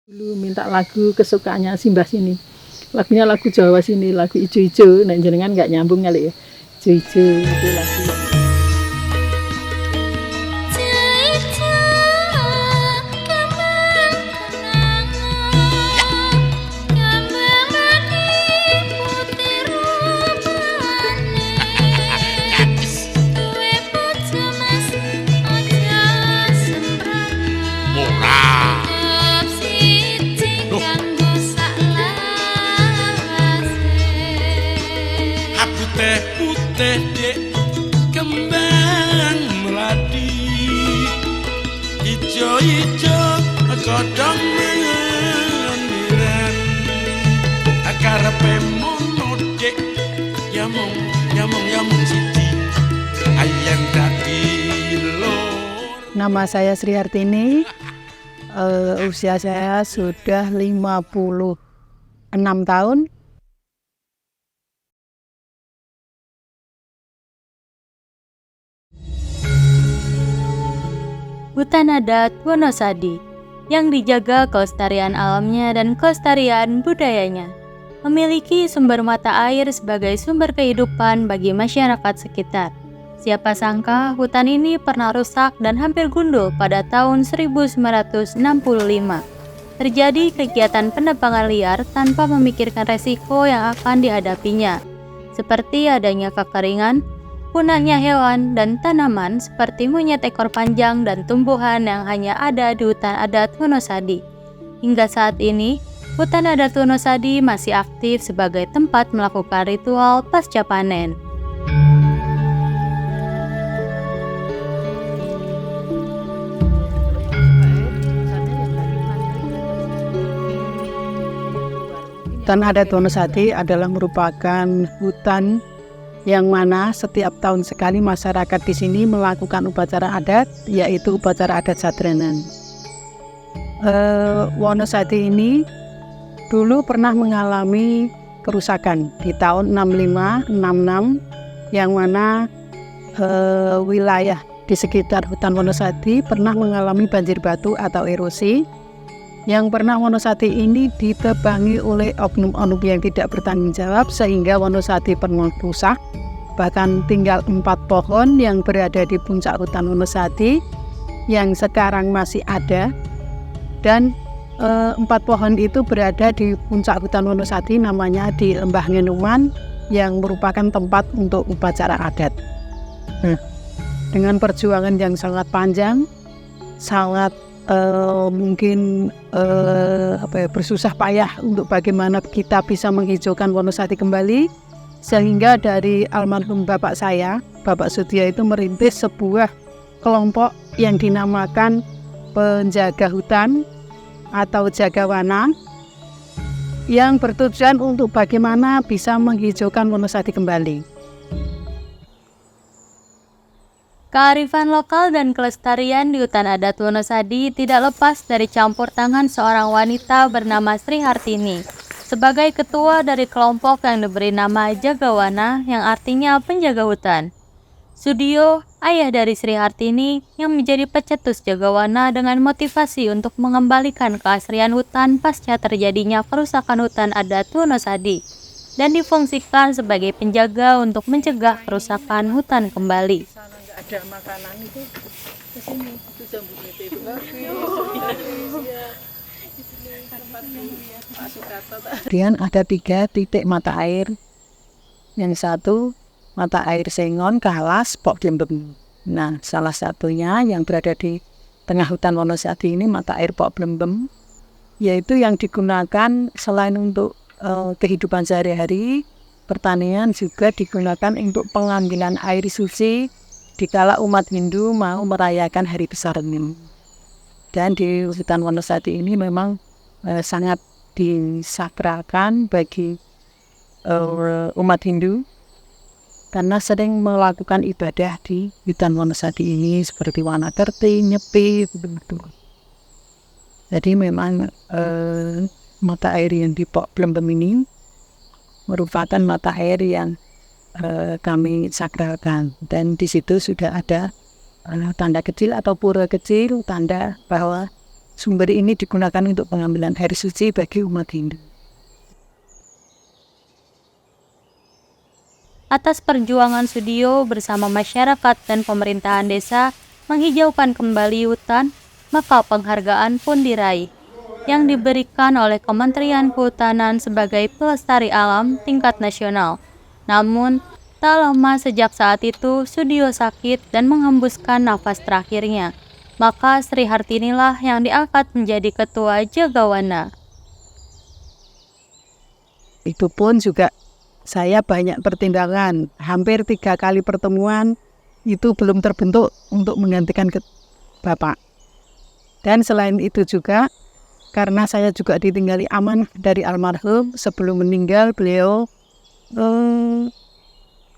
Dulu minta lagu kesukaannya Simbah sini. Lagunya lagu Jawa sini, lagu Ijo-ijo. Nah, jenengan nggak nyambung kali ya. Ijo-ijo itu lagu. Putih dek kembang melati ijo-ijo godhong mendiran karepe mono dek yamung siji ayang dadi lor. Nama saya Sri Hartini. Usia saya sudah 56 tahun. Hutan adat Wonosadi yang dijaga kelestarian alamnya dan kelestarian budayanya, memiliki sumber mata air sebagai sumber kehidupan bagi masyarakat sekitar. Siapa sangka hutan ini pernah rusak dan hampir gundul pada tahun 1965. Terjadi kegiatan penebangan liar tanpa memikirkan resiko yang akan dihadapinya, seperti adanya kekeringan, punahnya hewan dan tanaman seperti monyet ekor panjang dan tumbuhan yang hanya ada di hutan adat Wonosadi. Hingga saat ini, hutan adat Wonosadi masih aktif sebagai tempat melakukan ritual pasca panen. Hutan adat Wonosadi adalah merupakan hutan yang mana setiap tahun sekali masyarakat di sini melakukan upacara adat, yaitu upacara adat Sadranan. Wonosadi ini dulu pernah mengalami kerusakan di tahun 65-66, yang mana wilayah di sekitar hutan Wonosadi pernah mengalami banjir batu atau erosi, yang pernah Wonosadi ini ditebangi oleh oknum-oknum yang tidak bertanggung jawab, sehingga Wonosadi pernah rusak. Bahkan tinggal 4 pohon yang berada di puncak hutan Wonosadi yang sekarang masih ada, dan 4 pohon itu berada di puncak hutan Wonosadi, namanya di Lembah Ngenuman, yang merupakan tempat untuk upacara adat. Dengan perjuangan yang sangat panjang, sangat bersusah payah untuk bagaimana kita bisa menghijaukan Wonosadi kembali, sehingga dari almarhum bapak saya, Bapak Sutio, itu merintis sebuah kelompok yang dinamakan penjaga hutan atau Jagawana, yang bertujuan untuk bagaimana bisa menghijaukan Wonosadi kembali. Kearifan lokal dan kelestarian di hutan adat Wonosadi tidak lepas dari campur tangan seorang wanita bernama Sri Hartini sebagai ketua dari kelompok yang diberi nama Jagawana, yang artinya penjaga hutan. Sudio, ayah dari Sri Hartini, yang menjadi pecetus Jagawana dengan motivasi untuk mengembalikan keasrian hutan pasca terjadinya kerusakan hutan adat Wonosadi, dan difungsikan sebagai penjaga untuk mencegah kerusakan hutan kembali. Ada makanan itu ke sini, itu jambu mete itu kemudian ada 3 titik mata air. Yang satu mata air Sengon, Kalas, Pok Blembem. Nah, salah satunya yang berada di tengah hutan Wonosadi ini mata air Pok Blembem, yaitu yang digunakan selain untuk kehidupan sehari-hari, pertanian, juga digunakan untuk pengambilan air suci dikala umat Hindu mau merayakan hari besar ini. Dan di hutan Wonosadi ini memang sangat disakralkan bagi umat Hindu, karena sering melakukan ibadah di hutan Wonosadi ini seperti Wanakerti, Nyepi, begitu. Jadi memang mata air yang di Pok Blembem ini merupakan mata air yang kami sakralkan, dan di situ sudah ada tanda kecil atau pura kecil, tanda bahwa sumber ini digunakan untuk pengambilan air suci bagi umat Hindu. Atas perjuangan Sudio bersama masyarakat dan pemerintahan desa menghijaukan kembali hutan, maka penghargaan pun diraih, yang diberikan oleh Kementerian Kehutanan sebagai pelestari alam tingkat nasional. Namun, tak lama sejak saat itu, Sudio sakit dan menghembuskan nafas terakhirnya. Maka Sri Hartinilah yang diangkat menjadi ketua Jagawana. Itu pun juga saya banyak pertimbangan, hampir 3 kali pertemuan itu belum terbentuk untuk menggantikan Bapak. Dan selain itu juga, karena saya juga ditinggali amanah dari almarhum, sebelum meninggal beliau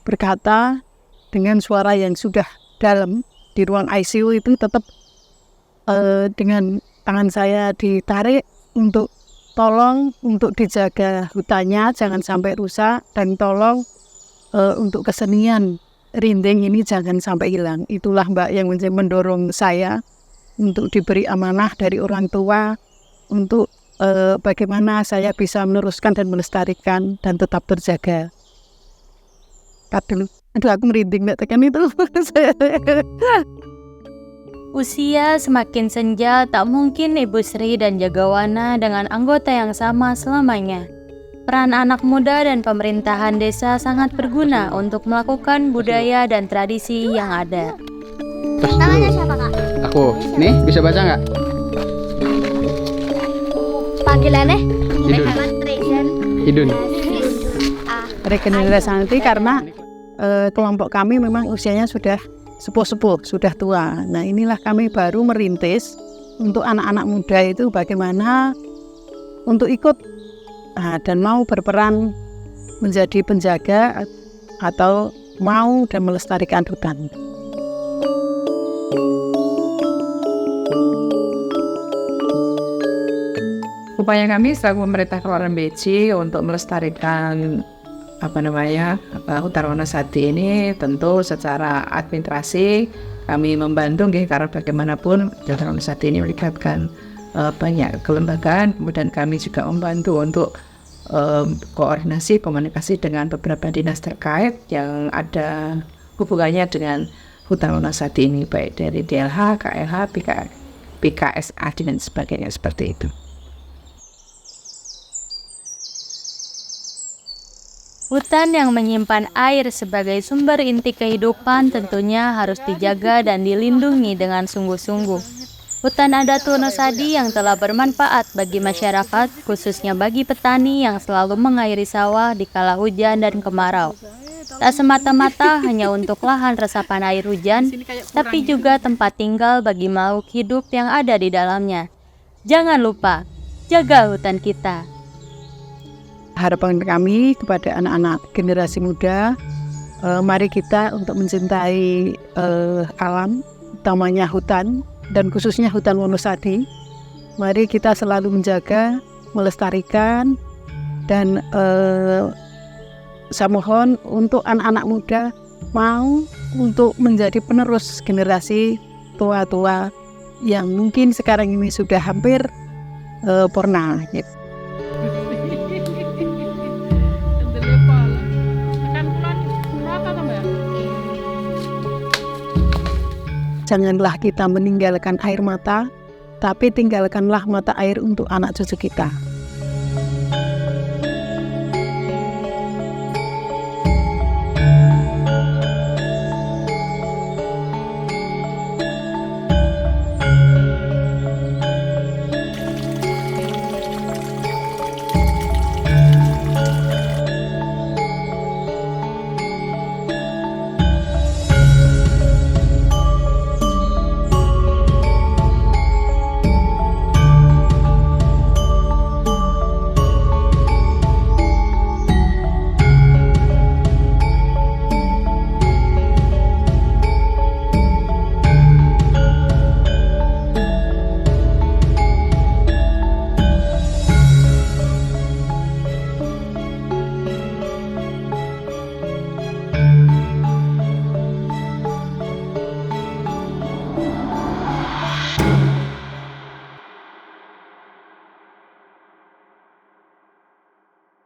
berkata dengan suara yang sudah dalam di ruang ICU itu tetap dengan tangan saya ditarik untuk tolong untuk dijaga hutannya jangan sampai rusak, dan tolong untuk kesenian rinding ini jangan sampai hilang. Itulah Mbak yang mendorong saya untuk diberi amanah dari orang tua untuk bagaimana saya bisa meneruskan dan melestarikan dan tetap terjaga. Aduh, aku merinding Mbak tekan itu. Usia semakin senja, tak mungkin Ibu Sri dan Jagawana dengan anggota yang sama selamanya. Peran anak muda dan pemerintahan desa sangat berguna untuk melakukan budaya dan tradisi yang ada. Namanya siapa Kak? Aku. Nih, bisa baca nggak? Panggilannya? Hidun. Hidun. Regenerasi karena kelompok kami memang usianya sudah sepuh-sepuh, sudah tua. Nah inilah kami baru merintis untuk anak-anak muda itu bagaimana untuk ikut dan mau berperan menjadi penjaga atau mau dan melestarikan hutan. Upaya kami selaku pemerintah Kelurahan Beji untuk melestarikan Hutan Wonosadi ini tentu secara administrasi kami membantu karena bagaimanapun Hutan Wonosadi ini melibatkan banyak kelembagaan, kemudian kami juga membantu untuk koordinasi komunikasi dengan beberapa dinas terkait yang ada hubungannya dengan Hutan Wonosadi ini, baik dari DLH, KLH, PKSA dan sebagainya seperti itu. Hutan yang menyimpan air sebagai sumber inti kehidupan tentunya harus dijaga dan dilindungi dengan sungguh-sungguh. Hutan adat Wonosadi yang telah bermanfaat bagi masyarakat, khususnya bagi petani yang selalu mengairi sawah di kala hujan dan kemarau. Tak semata-mata hanya untuk lahan resapan air hujan, tapi juga tempat tinggal bagi makhluk hidup yang ada di dalamnya. Jangan lupa, jaga hutan kita. Harapan kami kepada anak-anak generasi muda, mari kita untuk mencintai alam, utamanya hutan, dan khususnya hutan Wonosadi. Mari kita selalu menjaga, melestarikan, dan saya mohon untuk anak-anak muda mau untuk menjadi penerus generasi tua-tua yang mungkin sekarang ini sudah hampir purna. Gitu. Janganlah kita meninggalkan air mata, tapi tinggalkanlah mata air untuk anak cucu kita.